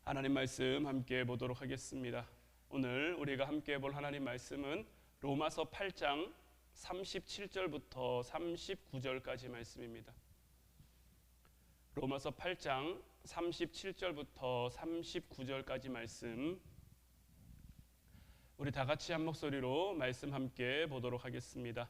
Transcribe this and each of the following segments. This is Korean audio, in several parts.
하나님 말씀 함께 보도록 하겠습니다. 오늘 우리가 함께 볼 하나님 말씀은 로마서 8장 37절부터 39절까지 말씀입니다. 로마서 8장 37절부터 39절까지 말씀, 우리 다 같이 한 목소리로 말씀 함께 보도록 하겠습니다.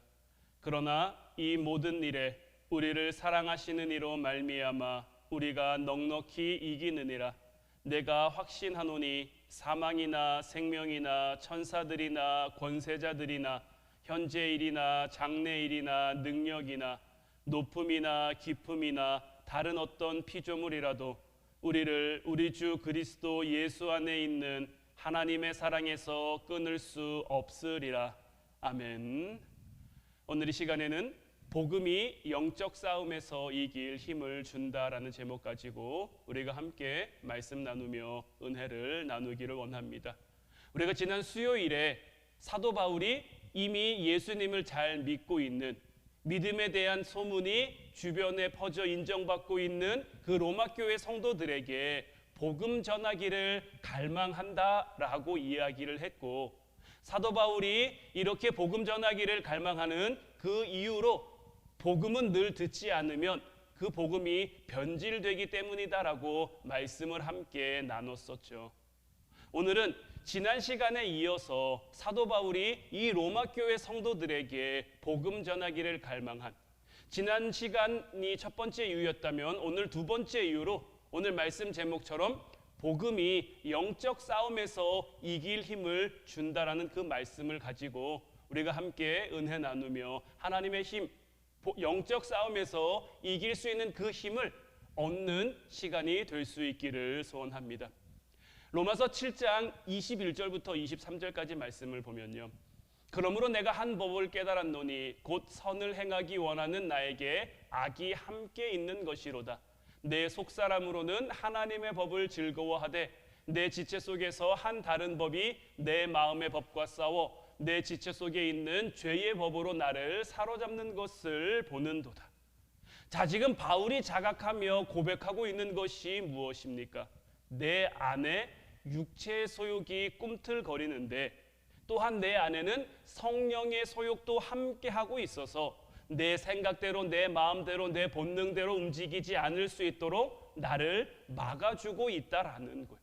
그러나 이 모든 일에 우리를 사랑하시는 이로 말미암아 우리가 넉넉히 이기느니라. 내가 확신하노니 사망이나 생명이나 천사들이나 권세자들이나 현재일이나 장래일이나 능력이나 높음이나 깊음이나 다른 어떤 피조물이라도 우리를 우리 주 그리스도 예수 안에 있는 하나님의 사랑에서 끊을 수 없으리라. 아멘. 오늘 이 시간에는 복음이 영적 싸움에서 이길 힘을 준다라는 제목 가지고 우리가 함께 말씀 나누며 은혜를 나누기를 원합니다. 우리가 지난 수요일에 사도 바울이 이미 예수님을 잘 믿고 있는, 믿음에 대한 소문이 주변에 퍼져 인정받고 있는 그 로마 교회 성도들에게 복음 전하기를 갈망한다라고 이야기를 했고, 사도 바울이 이렇게 복음 전하기를 갈망하는 그 이유로 복음은 늘 듣지 않으면 그 복음이 변질되기 때문이다라고 말씀을 함께 나눴었죠. 오늘은 지난 시간에 이어서 사도 바울이 이 로마 교회 성도들에게 복음 전하기를 갈망한, 지난 시간이 첫 번째 이유였다면 오늘 두 번째 이유로 오늘 말씀 제목처럼 복음이 영적 싸움에서 이길 힘을 준다라는 그 말씀을 가지고 우리가 함께 은혜 나누며 하나님의 힘, 영적 싸움에서 이길 수 있는 그 힘을 얻는 시간이 될 수 있기를 소원합니다. 로마서 7장 21절부터 23절까지 말씀을 보면요, 그러므로 내가 한 법을 깨달았노니 곧 선을 행하기 원하는 나에게 악이 함께 있는 것이로다. 내 속사람으로는 하나님의 법을 즐거워하되 내 지체 속에서 한 다른 법이 내 마음의 법과 싸워 내 지체 속에 있는 죄의 법으로 나를 사로잡는 것을 보는도다. 자, 지금 바울이 자각하며 고백하고 있는 것이 무엇입니까? 내 안에 육체의 소욕이 꿈틀거리는데 또한 내 안에는 성령의 소욕도 함께하고 있어서 내 생각대로, 내 마음대로, 내 본능대로 움직이지 않을 수 있도록 나를 막아주고 있다라는 거예요.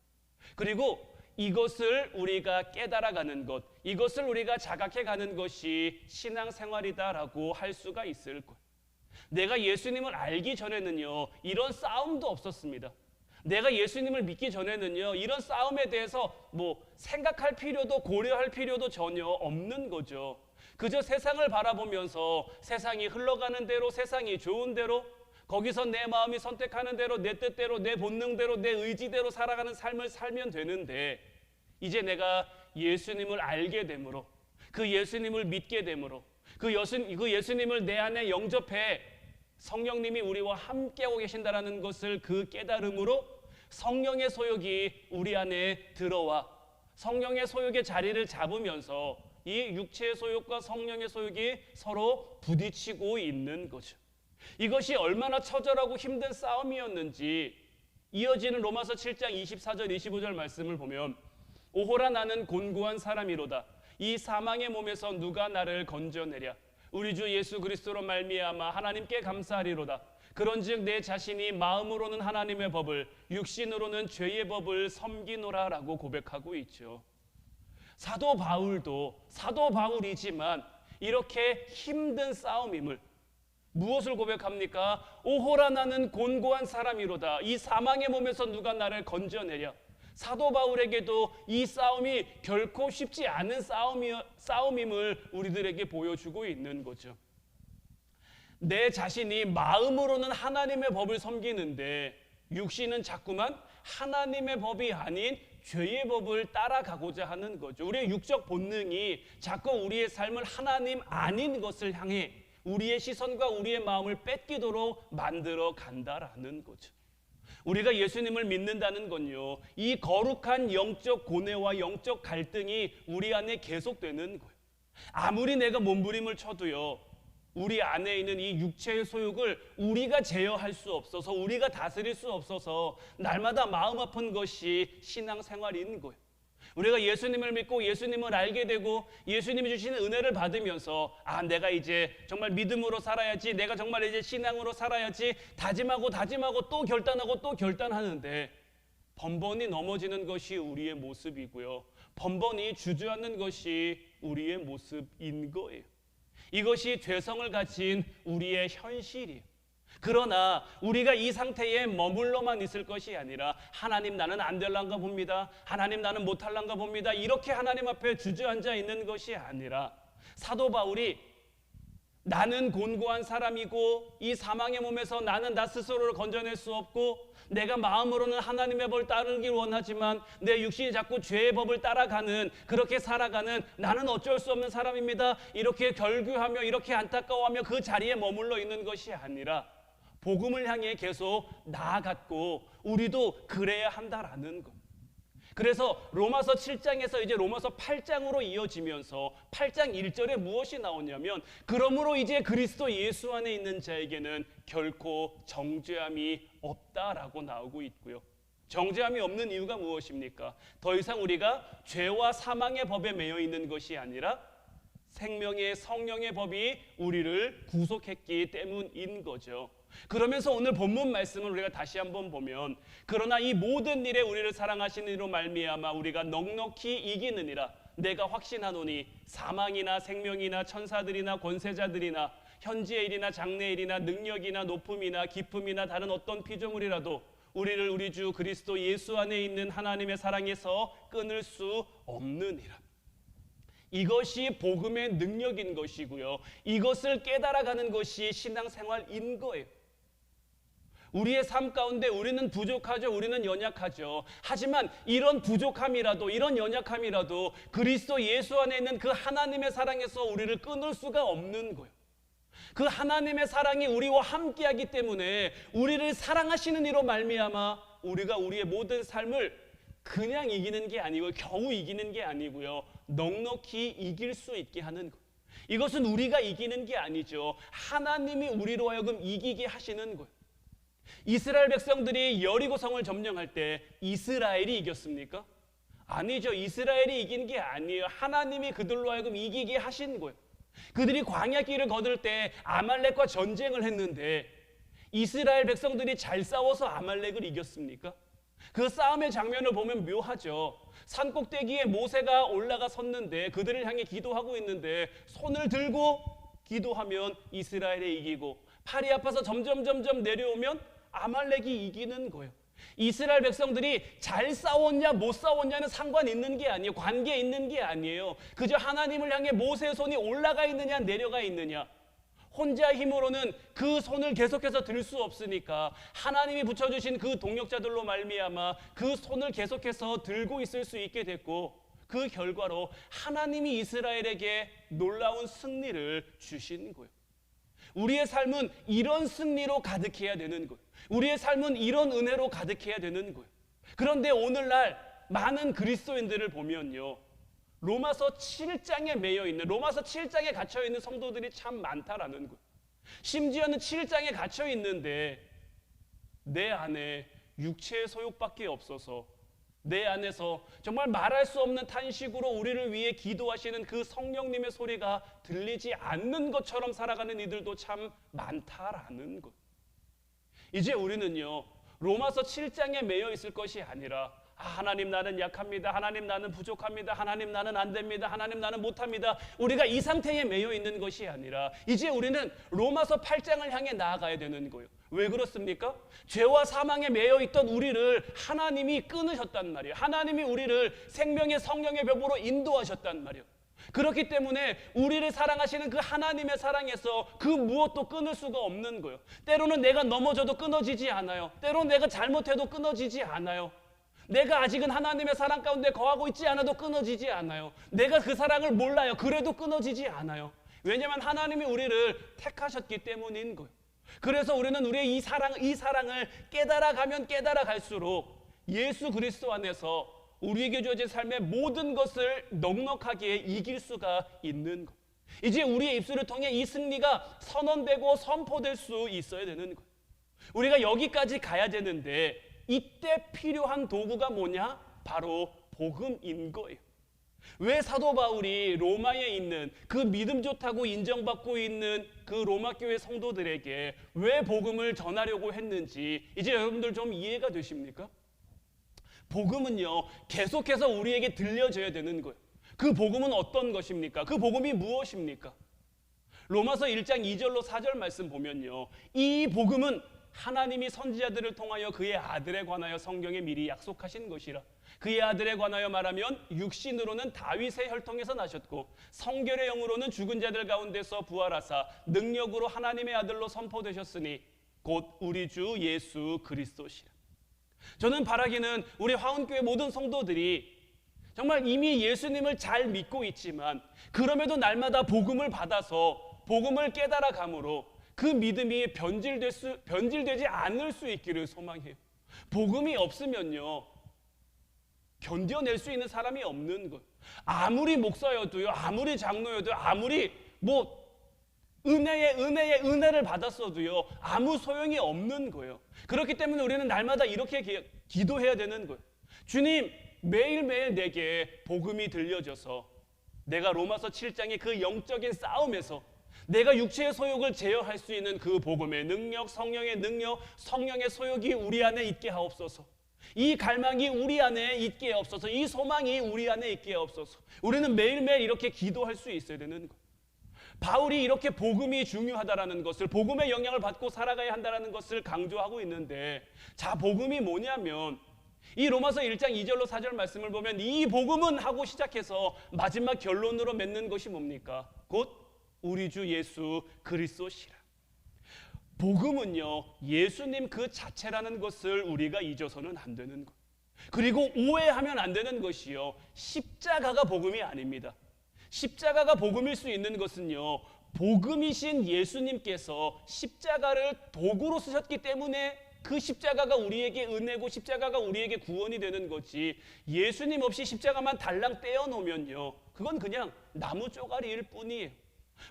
그리고 이것을 우리가 깨달아가는 것, 이것을 우리가 자각해가는 것이 신앙생활이다라고 할 수가 있을 거예요. 내가 예수님을 알기 전에는요, 이런 싸움도 없었습니다. 내가 예수님을 믿기 전에는요, 이런 싸움에 대해서 생각할 필요도 고려할 필요도 전혀 없는 거죠. 그저 세상을 바라보면서 세상이 흘러가는 대로, 세상이 좋은 대로, 거기서 내 마음이 선택하는 대로, 내 뜻대로, 내 본능대로, 내 의지대로 살아가는 삶을 살면 되는데, 이제 내가 예수님을 알게 되므로, 그 예수님을 믿게 되므로, 그 예수님을 내 안에 영접해 성령님이 우리와 함께하고 계신다라는 것을 그 깨달음으로 성령의 소욕이 우리 안에 들어와 성령의 소욕의 자리를 잡으면서 이 육체의 소욕과 성령의 소욕이 서로 부딪히고 있는 거죠. 이것이 얼마나 처절하고 힘든 싸움이었는지 이어지는 로마서 7장 24절 25절 말씀을 보면, 오호라 나는 곤고한 사람이로다. 이 사망의 몸에서 누가 나를 건져내랴. 우리 주 예수 그리스도로 말미암아 하나님께 감사하리로다. 그런즉 내 자신이 마음으로는 하나님의 법을, 육신으로는 죄의 법을 섬기노라라고 고백하고 있죠. 사도 바울도 사도 바울이지만 이렇게 힘든 싸움임을, 무엇을 고백합니까? 오호라 나는 곤고한 사람이로다. 이 사망의 몸에서 누가 나를 건져내랴. 사도 바울에게도 이 싸움이 결코 쉽지 않은 싸움임을 우리들에게 보여주고 있는 거죠. 내 자신이 마음으로는 하나님의 법을 섬기는데 육신은 자꾸만 하나님의 법이 아닌 죄의 법을 따라가고자 하는 거죠. 우리의 육적 본능이 자꾸 우리의 삶을 하나님 아닌 것을 향해 우리의 시선과 우리의 마음을 뺏기도록 만들어 간다라는 거죠. 우리가 예수님을 믿는다는 건요, 이 거룩한 영적 고뇌와 영적 갈등이 우리 안에 계속되는 거예요. 아무리 내가 몸부림을 쳐도요, 우리 안에 있는 이 육체의 소욕을 우리가 제어할 수 없어서, 우리가 다스릴 수 없어서 날마다 마음 아픈 것이 신앙생활인 거예요. 우리가 예수님을 믿고 예수님을 알게 되고 예수님이 주시는 은혜를 받으면서 내가 이제 정말 믿음으로 살아야지, 내가 정말 이제 신앙으로 살아야지 다짐하고 또 결단하고 또 결단하는데 번번이 넘어지는 것이 우리의 모습이고요, 번번이 주저앉는 것이 우리의 모습인 거예요. 이것이 죄성을 가진 우리의 현실이에요. 그러나 우리가 이 상태에 머물러만 있을 것이 아니라 하나님 나는 안 될란가 봅니다, 하나님 나는 못할란가 봅니다, 이렇게 하나님 앞에 주저앉아 있는 것이 아니라 사도 바울이 나는 곤고한 사람이고 이 사망의 몸에서 나는 나 스스로를 건져낼 수 없고 내가 마음으로는 하나님의 법을 따르길 원하지만 내 육신이 자꾸 죄의 법을 따라가는, 그렇게 살아가는 나는 어쩔 수 없는 사람입니다, 이렇게 결규하며 이렇게 안타까워하며 그 자리에 머물러 있는 것이 아니라 복음을 향해 계속 나아갔고 우리도 그래야 한다라는 것. 그래서 로마서 7장에서 이제 로마서 8장으로 이어지면서 8장 1절에 무엇이 나오냐면 그러므로 이제 그리스도 예수 안에 있는 자에게는 결코 정죄함이 없다라고 나오고 있고요. 정죄함이 없는 이유가 무엇입니까? 더 이상 우리가 죄와 사망의 법에 매여 있는 것이 아니라 생명의 성령의 법이 우리를 구속했기 때문인 거죠. 그러면서 오늘 본문 말씀을 우리가 다시 한번 보면 그러나 이 모든 일에 우리를 사랑하시는 이로 말미암아 우리가 넉넉히 이기느니라. 내가 확신하노니 사망이나 생명이나 천사들이나 권세자들이나 현지의 일이나 장래의 일이나 능력이나 높음이나 기쁨이나 다른 어떤 피조물이라도 우리를 우리 주 그리스도 예수 안에 있는 하나님의 사랑에서 끊을 수 없느니라. 이것이 복음의 능력인 것이고요, 이것을 깨달아가는 것이 신앙생활인 거예요. 우리의 삶 가운데 우리는 부족하죠, 우리는 연약하죠. 하지만 이런 부족함이라도 이런 연약함이라도 그리스도 예수 안에 있는 그 하나님의 사랑에서 우리를 끊을 수가 없는 거예요. 그 하나님의 사랑이 우리와 함께하기 때문에 우리를 사랑하시는 이로 말미암아 우리가 우리의 모든 삶을 그냥 이기는 게 아니고 겨우 이기는 게 아니고요, 넉넉히 이길 수 있게 하는 것. 이것은 우리가 이기는 게 아니죠. 하나님이 우리로 하여금 이기게 하시는 거예요. 이스라엘 백성들이 여리고성을 점령할 때 이스라엘이 이겼습니까? 아니죠. 이스라엘이 이긴 게 아니에요. 하나님이 그들로 하여금 이기게 하신 거예요. 그들이 광야길을 거둘 때 아말렉과 전쟁을 했는데 이스라엘 백성들이 잘 싸워서 아말렉을 이겼습니까? 그 싸움의 장면을 보면 묘하죠. 산꼭대기에 모세가 올라가 섰는데 그들을 향해 기도하고 있는데 손을 들고 기도하면 이스라엘이 이기고 팔이 아파서 점점 내려오면 아말렉이 이기는 거예요. 이스라엘 백성들이 잘 싸웠냐 못 싸웠냐는 상관 있는 게 아니에요. 관계 있는 게 아니에요. 그저 하나님을 향해 모세의 손이 올라가 있느냐 내려가 있느냐. 혼자 힘으로는 그 손을 계속해서 들 수 없으니까 하나님이 붙여주신 그 동력자들로 말미암아 그 손을 계속해서 들고 있을 수 있게 됐고 그 결과로 하나님이 이스라엘에게 놀라운 승리를 주신 거예요. 우리의 삶은 이런 승리로 가득해야 되는 거예요. 우리의 삶은 이런 은혜로 가득해야 되는 거예요. 그런데 오늘날 많은 그리스도인들을 보면요, 로마서 7장에 매여 있는, 로마서 7장에 갇혀 있는 성도들이 참 많다라는 거예요. 심지어는 7장에 갇혀 있는데 내 안에 육체의 소욕밖에 없어서 내 안에서 정말 말할 수 없는 탄식으로 우리를 위해 기도하시는 그 성령님의 소리가 들리지 않는 것처럼 살아가는 이들도 참 많다라는 것. 이제 우리는요, 로마서 7장에 매여 있을 것이 아니라 하나님 나는 약합니다, 하나님 나는 부족합니다, 하나님 나는 안 됩니다, 하나님 나는 못합니다, 우리가 이 상태에 매여 있는 것이 아니라 이제 우리는 로마서 8장을 향해 나아가야 되는 거예요. 왜 그렇습니까? 죄와 사망에 매여 있던 우리를 하나님이 끊으셨단 말이에요. 하나님이 우리를 생명의 성령의 벽으로 인도하셨단 말이에요. 그렇기 때문에 우리를 사랑하시는 그 하나님의 사랑에서 그 무엇도 끊을 수가 없는 거예요. 때로는 내가 넘어져도 끊어지지 않아요. 때로는 내가 잘못해도 끊어지지 않아요. 내가 아직은 하나님의 사랑 가운데 거하고 있지 않아도 끊어지지 않아요. 내가 그 사랑을 몰라요. 그래도 끊어지지 않아요. 왜냐하면 하나님이 우리를 택하셨기 때문인 거예요. 그래서 우리는 우리의 이 사랑을 깨달아가면 깨달아갈수록 예수 그리스도 안에서 우리에게 주어진 삶의 모든 것을 넉넉하게 이길 수가 있는 것. 이제 우리의 입술을 통해 이 승리가 선언되고 선포될 수 있어야 되는 거예요. 우리가 여기까지 가야 되는데 이때 필요한 도구가 뭐냐? 바로 복음인 거예요. 왜 사도 바울이 로마에 있는 그 믿음 좋다고 인정받고 있는 그 로마 교회 성도들에게 왜 복음을 전하려고 했는지 이제 여러분들 좀 이해가 되십니까? 복음은요, 계속해서 우리에게 들려져야 되는 거예요. 그 복음은 어떤 것입니까? 그 복음이 무엇입니까? 로마서 1장 2절로 4절 말씀 보면요, 이 복음은 하나님이 선지자들을 통하여 그의 아들에 관하여 성경에 미리 약속하신 것이라. 그의 아들에 관하여 말하면 육신으로는 다윗의 혈통에서 나셨고 성결의 영으로는 죽은 자들 가운데서 부활하사 능력으로 하나님의 아들로 선포되셨으니 곧 우리 주 예수 그리스도시라. 저는 바라기는 우리 화운교회 모든 성도들이 정말 이미 예수님을 잘 믿고 있지만 그럼에도 날마다 복음을 받아서 복음을 깨달아 감으로 그 믿음이 변질되지 않을 수 있기를 소망해요. 복음이 없으면요, 견뎌낼 수 있는 사람이 없는 거예요. 아무리 목사여도요, 아무리 장로여도요, 아무리 은혜를 받았어도요, 아무 소용이 없는 거예요. 그렇기 때문에 우리는 날마다 이렇게 기도해야 되는 거예요. 주님, 매일매일 내게 복음이 들려져서 내가 로마서 7장의 그 영적인 싸움에서 내가 육체의 소욕을 제어할 수 있는 그 복음의 능력, 성령의 능력, 성령의 소욕이 우리 안에 있게 하옵소서. 이 갈망이 우리 안에 있게 하옵소서. 이 소망이 우리 안에 있게 하옵소서. 우리는 매일매일 이렇게 기도할 수 있어야 되는 거예요. 바울이 이렇게 복음이 중요하다라는 것을, 복음의 영향을 받고 살아가야 한다는 것을 강조하고 있는데, 자, 복음이 뭐냐면 이 로마서 1장 2절로 4절 말씀을 보면 이 복음은 하고 시작해서 마지막 결론으로 맺는 것이 뭡니까? 곧 우리 주 예수 그리스도시라. 복음은요, 예수님 그 자체라는 것을 우리가 잊어서는 안 되는 것. 그리고 오해하면 안 되는 것이요, 십자가가 복음이 아닙니다. 십자가가 복음일 수 있는 것은요, 복음이신 예수님께서 십자가를 도구로 쓰셨기 때문에 그 십자가가 우리에게 은혜고 십자가가 우리에게 구원이 되는 거지, 예수님 없이 십자가만 달랑 떼어놓으면요, 그건 그냥 나무 쪼가리일 뿐이에요.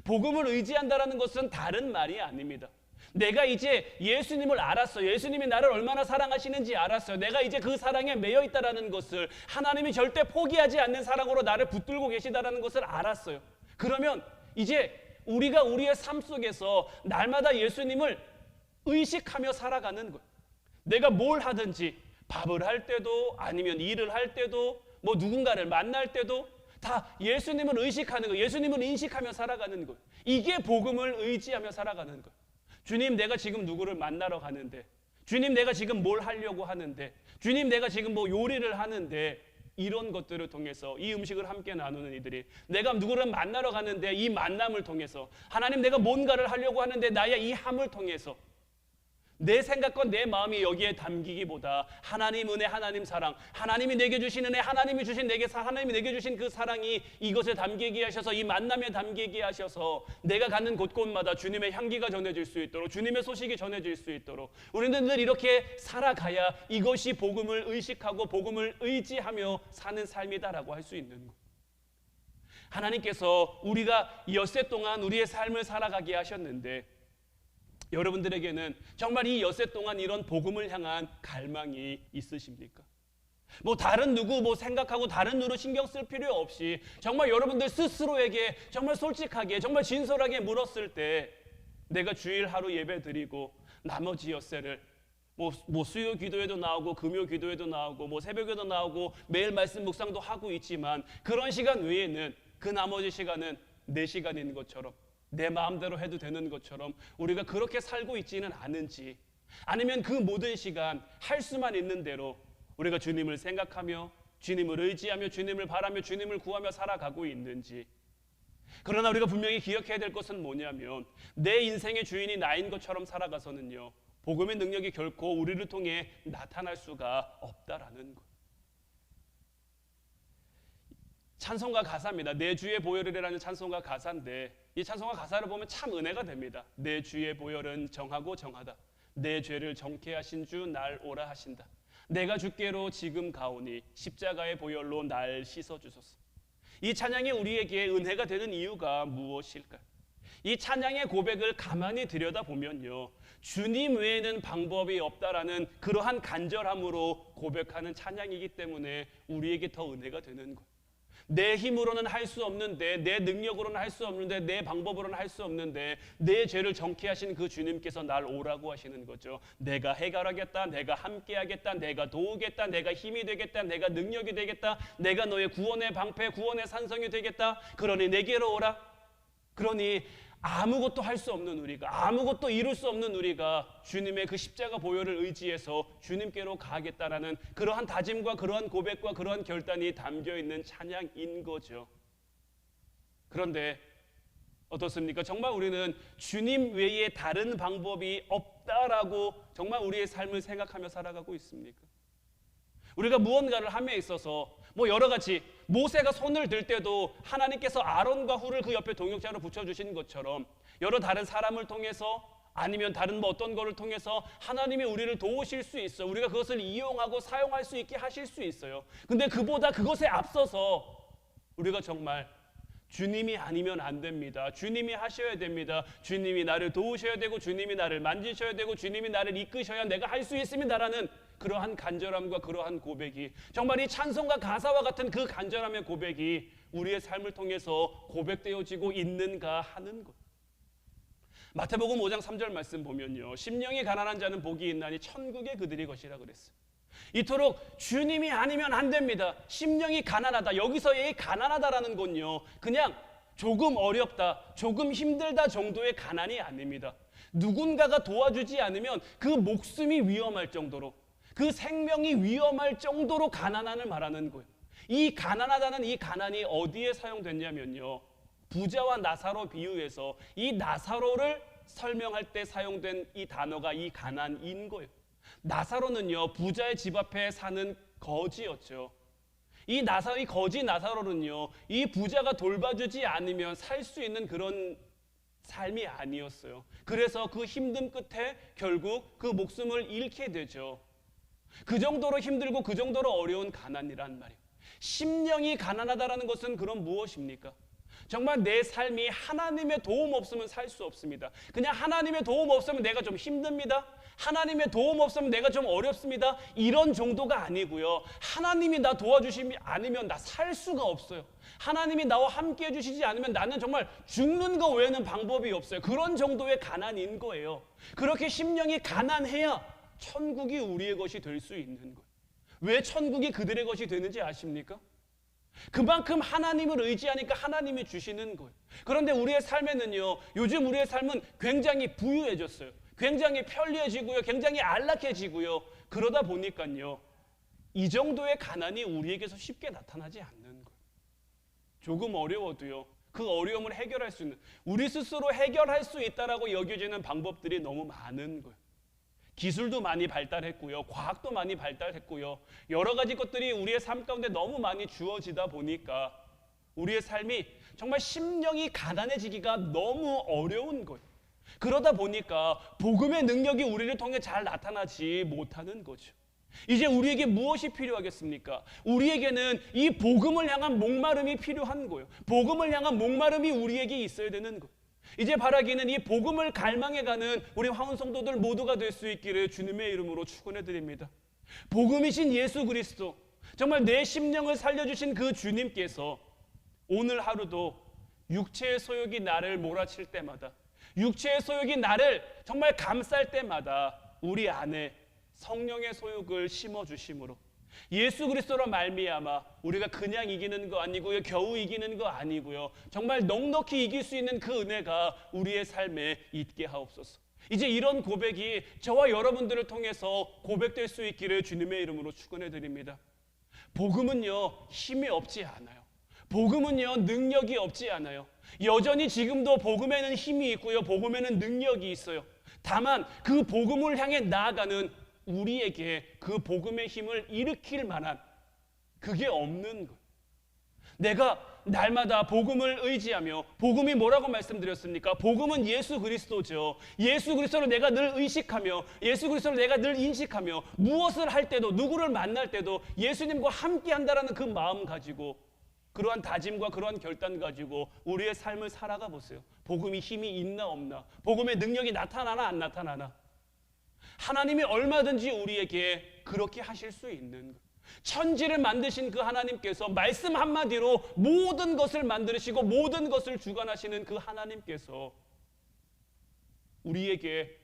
복음을 의지한다는 것은 다른 말이 아닙니다. 내가 이제 예수님을 알았어요. 예수님이 나를 얼마나 사랑하시는지 알았어요. 내가 이제 그 사랑에 매여 있다는 것을, 하나님이 절대 포기하지 않는 사랑으로 나를 붙들고 계시다는 것을 알았어요. 그러면 이제 우리가 우리의 삶 속에서 날마다 예수님을 의식하며 살아가는 거예요. 내가 뭘 하든지, 밥을 할 때도 아니면 일을 할 때도 누군가를 만날 때도 다 예수님을 의식하는 거예요. 예수님을 인식하며 살아가는 거예요. 이게 복음을 의지하며 살아가는 거예요. 주님, 내가 지금 누구를 만나러 가는데, 주님, 내가 지금 뭘 하려고 하는데, 주님, 내가 지금 요리를 하는데, 이런 것들을 통해서 이 음식을 함께 나누는 이들이, 내가 누구를 만나러 가는데 이 만남을 통해서, 하나님, 내가 뭔가를 하려고 하는데 나의 이 함을 통해서 내 생각과 내 마음이 여기에 담기기보다 하나님 은혜, 하나님 사랑, 하나님이 내게 주신 은혜, 하나님이 내게 주신 그 사랑이 이것에 담기게 하셔서, 이 만남에 담기게 하셔서 내가 가는 곳곳마다 주님의 향기가 전해질 수 있도록, 주님의 소식이 전해질 수 있도록 우리는 늘 이렇게 살아가야 이것이 복음을 의식하고 복음을 의지하며 사는 삶이다라고 할 수 있는 거예요. 하나님께서 우리가 엿새 동안 우리의 삶을 살아가게 하셨는데, 여러분들에게는 정말 이 엿새 동안 이런 복음을 향한 갈망이 있으십니까? 다른 누구 생각하고 다른 누구 신경 쓸 필요 없이 정말 여러분들 스스로에게 정말 솔직하게, 정말 진솔하게 물었을 때, 내가 주일 하루 예배 드리고 나머지 엿새를 수요 기도에도 나오고 금요 기도에도 나오고 새벽에도 나오고 매일 말씀 묵상도 하고 있지만, 그런 시간 외에는 그 나머지 시간은 내 시간인 것처럼, 내 마음대로 해도 되는 것처럼 우리가 그렇게 살고 있지는 않은지, 아니면 그 모든 시간 할 수만 있는 대로 우리가 주님을 생각하며 주님을 의지하며 주님을 바라며 주님을 구하며 살아가고 있는지. 그러나 우리가 분명히 기억해야 될 것은 뭐냐면, 내 인생의 주인이 나인 것처럼 살아가서는요, 복음의 능력이 결코 우리를 통해 나타날 수가 없다라는 것. 찬송가 가사입니다. 내 주의 보혈이라는 찬송가 가사인데, 이 찬송가 가사를 보면 참 은혜가 됩니다. 내 주의 보혈은 정하고 정하다. 내 죄를 정케 하신 주 날 오라 하신다. 내가 주께로 지금 가오니 십자가의 보혈로 날 씻어주소서. 이 찬양이 우리에게 은혜가 되는 이유가 무엇일까요? 이 찬양의 고백을 가만히 들여다보면요, 주님 외에는 방법이 없다라는 그러한 간절함으로 고백하는 찬양이기 때문에 우리에게 더 은혜가 되는 거예요. 내 힘으로는 할 수 없는데, 내 능력으로는 할 수 없는데, 내 방법으로는 할 수 없는데 내 죄를 정케 하신 그 주님께서 날 오라고 하시는 거죠. 내가 해결하겠다, 내가 함께하겠다, 내가 도우겠다, 내가 힘이 되겠다, 내가 능력이 되겠다, 내가 너의 구원의 방패, 구원의 산성이 되겠다. 그러니 내게로 오라. 그러니 아무것도 할 수 없는 우리가, 아무것도 이룰 수 없는 우리가 주님의 그 십자가 보혈을 의지해서 주님께로 가겠다라는 그러한 다짐과 그러한 고백과 그러한 결단이 담겨있는 찬양인 거죠. 그런데 어떻습니까? 정말 우리는 주님 외에 다른 방법이 없다라고 정말 우리의 삶을 생각하며 살아가고 있습니까? 우리가 무언가를 함에 있어서 여러 가지, 모세가 손을 들 때도 하나님께서 아론과 훌을 그 옆에 동역자로 붙여주신 것처럼 여러 다른 사람을 통해서 아니면 다른 어떤 거를 통해서 하나님이 우리를 도우실 수 있어요. 우리가 그것을 이용하고 사용할 수 있게 하실 수 있어요. 근데 그보다 그것에 앞서서 우리가 정말 주님이 아니면 안 됩니다. 주님이 하셔야 됩니다. 주님이 나를 도우셔야 되고, 주님이 나를 만지셔야 되고, 주님이 나를 이끄셔야 내가 할 수 있습니다라는 그러한 간절함과 그러한 고백이, 정말 이 찬송과 가사와 같은 그 간절함의 고백이 우리의 삶을 통해서 고백되어지고 있는가 하는 것. 마태복음 5장 3절 말씀 보면요, 심령이 가난한 자는 복이 있나니 천국의 그들이 것이라 그랬어요. 이토록 주님이 아니면 안 됩니다. 심령이 가난하다. 여기서의 가난하다라는 건요, 그냥 조금 어렵다, 조금 힘들다 정도의 가난이 아닙니다. 누군가가 도와주지 않으면 그 목숨이 위험할 정도로, 그 생명이 위험할 정도로 가난함을 말하는 거예요. 이 가난하다는 이 가난이 어디에 사용됐냐면요, 부자와 나사로 비유해서 이 나사로를 설명할 때 사용된 이 단어가 이 가난인 거예요. 나사로는요, 부자의 집 앞에 사는 거지였죠. 이 거지 나사로는요, 이 부자가 돌봐주지 않으면 살 수 있는 그런 삶이 아니었어요. 그래서 그 힘듦 끝에 결국 그 목숨을 잃게 되죠. 그 정도로 힘들고 그 정도로 어려운 가난이란 말이에요. 심령이 가난하다라는 것은 그럼 무엇입니까? 정말 내 삶이 하나님의 도움 없으면 살 수 없습니다. 그냥 하나님의 도움 없으면 내가 좀 힘듭니다. 하나님의 도움 없으면 내가 좀 어렵습니다. 이런 정도가 아니고요, 하나님이 나 도와주시지 않으면 나 살 수가 없어요. 하나님이 나와 함께 해주시지 않으면 나는 정말 죽는 거 외에는 방법이 없어요. 그런 정도의 가난인 거예요. 그렇게 심령이 가난해야 천국이 우리의 것이 될 수 있는 거예요. 왜 천국이 그들의 것이 되는지 아십니까? 그만큼 하나님을 의지하니까 하나님이 주시는 거예요. 그런데 우리의 삶에는요, 요즘 우리의 삶은 굉장히 부유해졌어요. 굉장히 편리해지고요, 굉장히 안락해지고요. 그러다 보니까요, 이 정도의 가난이 우리에게서 쉽게 나타나지 않는 거예요. 조금 어려워도요, 그 어려움을 해결할 수 있는, 우리 스스로 해결할 수 있다라고 여겨지는 방법들이 너무 많은 거예요. 기술도 많이 발달했고요, 과학도 많이 발달했고요, 여러 가지 것들이 우리의 삶 가운데 너무 많이 주어지다 보니까 우리의 삶이 정말 심령이 가난해지기가 너무 어려운 거예요. 그러다 보니까 복음의 능력이 우리를 통해 잘 나타나지 못하는 거죠. 이제 우리에게 무엇이 필요하겠습니까? 우리에게는 이 복음을 향한 목마름이 필요한 거예요. 복음을 향한 목마름이 우리에게 있어야 되는 거예요. 이제 바라기는 이 복음을 갈망해가는 우리 화원 성도들 모두가 될 수 있기를 주님의 이름으로 축원해 드립니다. 복음이신 예수 그리스도, 정말 내 심령을 살려주신 그 주님께서 오늘 하루도 육체의 소욕이 나를 몰아칠 때마다, 육체의 소욕이 나를 정말 감쌀 때마다 우리 안에 성령의 소욕을 심어주심으로 예수 그리스도로 말미암아 우리가 그냥 이기는 거 아니고요, 겨우 이기는 거 아니고요, 정말 넉넉히 이길 수 있는 그 은혜가 우리의 삶에 있게 하옵소서. 이제 이런 고백이 저와 여러분들을 통해서 고백될 수 있기를 주님의 이름으로 축원해 드립니다. 복음은요, 힘이 없지 않아요. 복음은요, 능력이 없지 않아요. 여전히 지금도 복음에는 힘이 있고요, 복음에는 능력이 있어요. 다만 그 복음을 향해 나아가는 우리에게 그 복음의 힘을 일으킬 만한 그게 없는 거예요. 내가 날마다 복음을 의지하며, 복음이 뭐라고 말씀드렸습니까? 복음은 예수 그리스도죠. 예수 그리스도를 내가 늘 의식하며, 예수 그리스도를 내가 늘 인식하며, 무엇을 할 때도, 누구를 만날 때도 예수님과 함께 한다라는 그 마음 가지고 그러한 다짐과 그러한 결단 가지고 우리의 삶을 살아가 보세요. 복음이 힘이 있나 없나, 복음의 능력이 나타나나 안 나타나나, 하나님이 얼마든지 우리에게 그렇게 하실 수 있는 것. 천지를 만드신 그 하나님께서 말씀 한마디로 모든 것을 만드시고 모든 것을 주관하시는 그 하나님께서 우리에게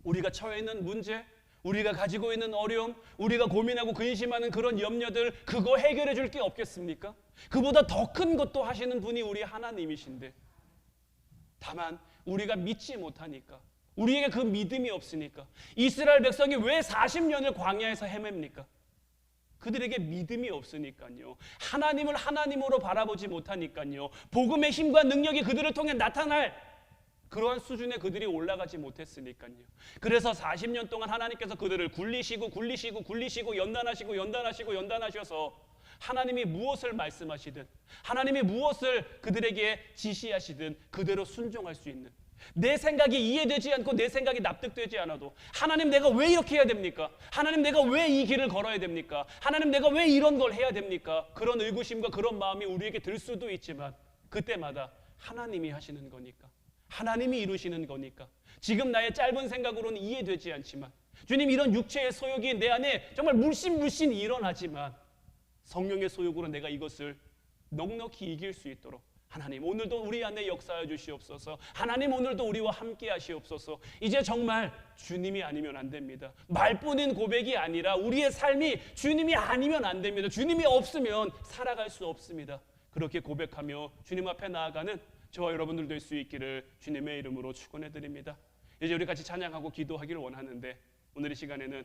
우리가 처해 있는 문제, 우리가 가지고 있는 어려움, 우리가 고민하고 근심하는 그런 염려들, 그거 해결해 줄 게 없겠습니까? 그보다 더 큰 것도 하시는 분이 우리 하나님이신데, 다만 우리가 믿지 못하니까, 우리에게 그 믿음이 없으니까, 이스라엘 백성이 왜 40년을 광야에서 헤맵니까? 그들에게 믿음이 없으니까요. 하나님을 하나님으로 바라보지 못하니까요. 복음의 힘과 능력이 그들을 통해 나타날 그러한 수준에 그들이 올라가지 못했으니까요. 그래서 40년 동안 하나님께서 그들을 굴리시고 연단하셔서 하나님이 무엇을 말씀하시든, 하나님이 무엇을 그들에게 지시하시든 그대로 순종할 수 있는, 내 생각이 이해되지 않고 내 생각이 납득되지 않아도 하나님 내가 왜 이렇게 해야 됩니까? 하나님 내가 왜 이 길을 걸어야 됩니까? 하나님 내가 왜 이런 걸 해야 됩니까? 그런 의구심과 그런 마음이 우리에게 들 수도 있지만, 그때마다 하나님이 하시는 거니까, 하나님이 이루시는 거니까, 지금 나의 짧은 생각으로는 이해되지 않지만, 주님 이런 육체의 소욕이 내 안에 정말 물씬 일어나지만 성령의 소욕으로 내가 이것을 넉넉히 이길 수 있도록 하나님 오늘도 우리 안에 역사해 주시옵소서. 하나님 오늘도 우리와 함께 하시옵소서. 이제 정말 주님이 아니면 안 됩니다. 말뿐인 고백이 아니라 우리의 삶이 주님이 아니면 안 됩니다. 주님이 없으면 살아갈 수 없습니다. 그렇게 고백하며 주님 앞에 나아가는 저와 여러분들 될 수 있기를 주님의 이름으로 축원해 드립니다. 이제 우리 같이 찬양하고 기도하기를 원하는데, 오늘 이 시간에는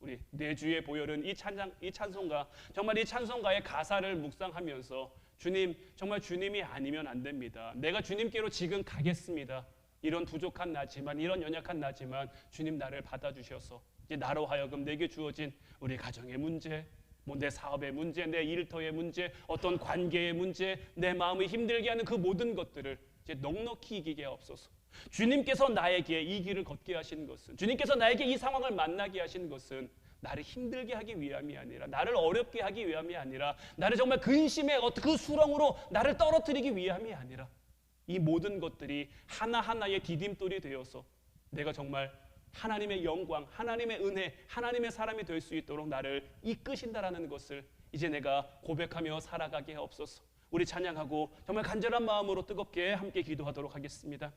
우리 내주의 보혈은 이 찬송가, 정말 이 찬송가의 가사를 묵상하면서 주님, 정말 주님이 아니면 안 됩니다. 내가 주님께로 지금 가겠습니다. 이런 부족한 나지만, 이런 연약한 나지만 주님 나를 받아주셔서 이제 나로 하여금 내게 주어진 우리 가정의 문제, 내 사업의 문제, 내 일터의 문제, 어떤 관계의 문제, 내 마음을 힘들게 하는 그 모든 것들을 이제 넉넉히 이기게 하옵소서. 주님께서 나에게 이 길을 걷게 하신 것은, 주님께서 나에게 이 상황을 만나게 하신 것은 나를 힘들게 하기 위함이 아니라, 나를 어렵게 하기 위함이 아니라, 나를 정말 근심의 그 수렁으로 나를 떨어뜨리기 위함이 아니라, 이 모든 것들이 하나하나의 디딤돌이 되어서 내가 정말 하나님의 영광, 하나님의 은혜, 하나님의 사람이 될 수 있도록 나를 이끄신다라는 것을 이제 내가 고백하며 살아가게 하옵소서. 우리 찬양하고 정말 간절한 마음으로 뜨겁게 함께 기도하도록 하겠습니다.